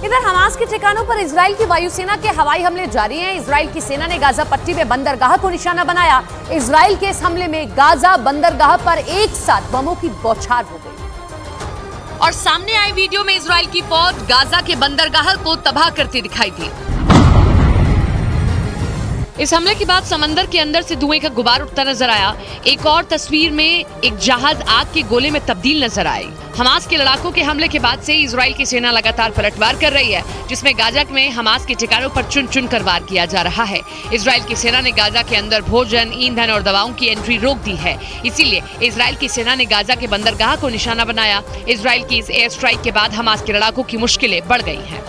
इधर हमास के ठिकानों पर इजराइल की वायुसेना के हवाई हमले जारी हैं। इजराइल की सेना ने गाजा पट्टी में बंदरगाह को निशाना बनाया। इजराइल के इस हमले में गाजा बंदरगाह पर एक साथ बमों की बौछार हो गई और सामने आए वीडियो में इजराइल की फौज गाजा के बंदरगाह को तबाह करती दिखाई दी। इस हमले के बाद समंदर के अंदर से धुएं का गुबार उठता नजर आया। एक और तस्वीर में एक जहाज आग के गोले में तब्दील नजर आई। हमास के लड़ाकों के हमले के बाद से इजराइल की सेना लगातार पलटवार कर रही है, जिसमें गाजा में हमास के ठिकानों पर चुन चुन कर वार किया जा रहा है। इजराइल की सेना ने गाजा के अंदर भोजन, ईंधन और दवाओं की एंट्री रोक दी है। इसीलिए इजराइल की सेना ने गाजा के बंदरगाह को निशाना बनाया। इजराइल की इस एयर स्ट्राइक के बाद हमास के लड़ाकों की मुश्किलें बढ़ गई हैं,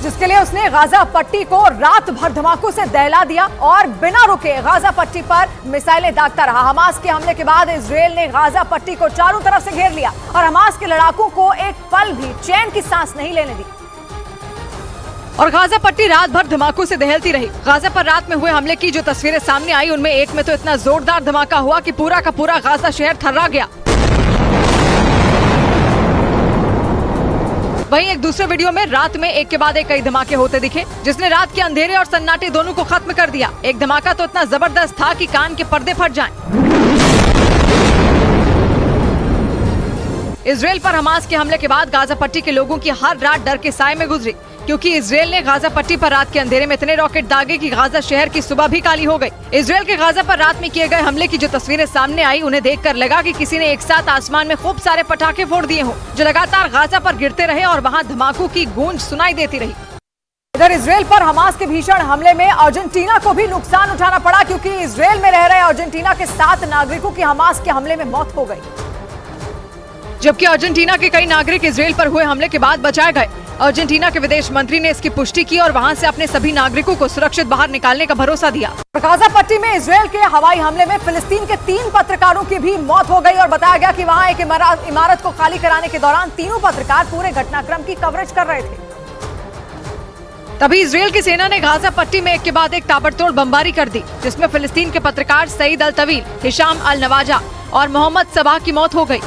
जिसके लिए उसने गाजा पट्टी को रात भर धमाकों से दहला दिया और बिना रुके गाजा पट्टी पर मिसाइलें दागता रहा। हमास के हमले के बाद इजराइल ने गाजा पट्टी को चारों तरफ से घेर लिया और हमास के लड़ाकों को एक पल भी चैन की सांस नहीं लेने दी और गाजा पट्टी रात भर धमाकों से दहलती रही। गाजा पर रात में हुए हमले की जो तस्वीरें सामने आई, उनमें एक में तो इतना जोरदार धमाका हुआ कि पूरा का पूरा गाजा शहर थर्रा गया। वहीं एक दूसरे वीडियो में रात में एक के बाद एक कई धमाके होते दिखे, जिसने रात के अंधेरे और सन्नाटे दोनों को खत्म कर दिया। एक धमाका तो इतना जबरदस्त था कि कान के पर्दे फट जाएं। इजराइल पर हमास के हमले के बाद गाजा पट्टी के लोगों की हर रात डर के साए में गुजरी, क्योंकि इजराइल ने गाजा पट्टी पर रात के अंधेरे में इतने रॉकेट दागे कि गाजा शहर की सुबह भी काली हो गई। इजराइल के गाजा पर रात में किए गए हमले की जो तस्वीरें सामने आई, उन्हें देखकर लगा कि किसी ने एक साथ आसमान में खूब सारे पटाखे फोड़ दिए हों, जो लगातार गाजा पर गिरते रहे और वहां धमाकों की गूंज सुनाई देती रही। इधर इजराइल पर हमास के भीषण हमले में अर्जेंटीना को भी नुकसान उठाना पड़ा, क्योंकि इजराइल में रह रहे अर्जेंटीना के 7 नागरिकों की हमास के हमले में मौत हो गई, जबकि अर्जेंटीना के कई नागरिक इजराइल पर हुए हमले के बाद बचाए गए। अर्जेंटीना के विदेश मंत्री ने इसकी पुष्टि की और वहां से अपने सभी नागरिकों को सुरक्षित बाहर निकालने का भरोसा दिया। गाजा पट्टी में इजराइल के हवाई हमले में फिलिस्तीन के 3 पत्रकारों की भी मौत हो गई और बताया गया कि वहां एक इमारत को खाली कराने के दौरान तीनों पत्रकार पूरे घटनाक्रम की कवरेज कर रहे थे। तभी इजराइल की सेना ने गाजा पट्टी में एक के बाद एक ताबड़तोड़ बमबारी कर दी, जिसमें फिलिस्तीन के पत्रकार सईद अल तवील, हिशाम अल नवाजा और मोहम्मद सबाह की मौत हो गई।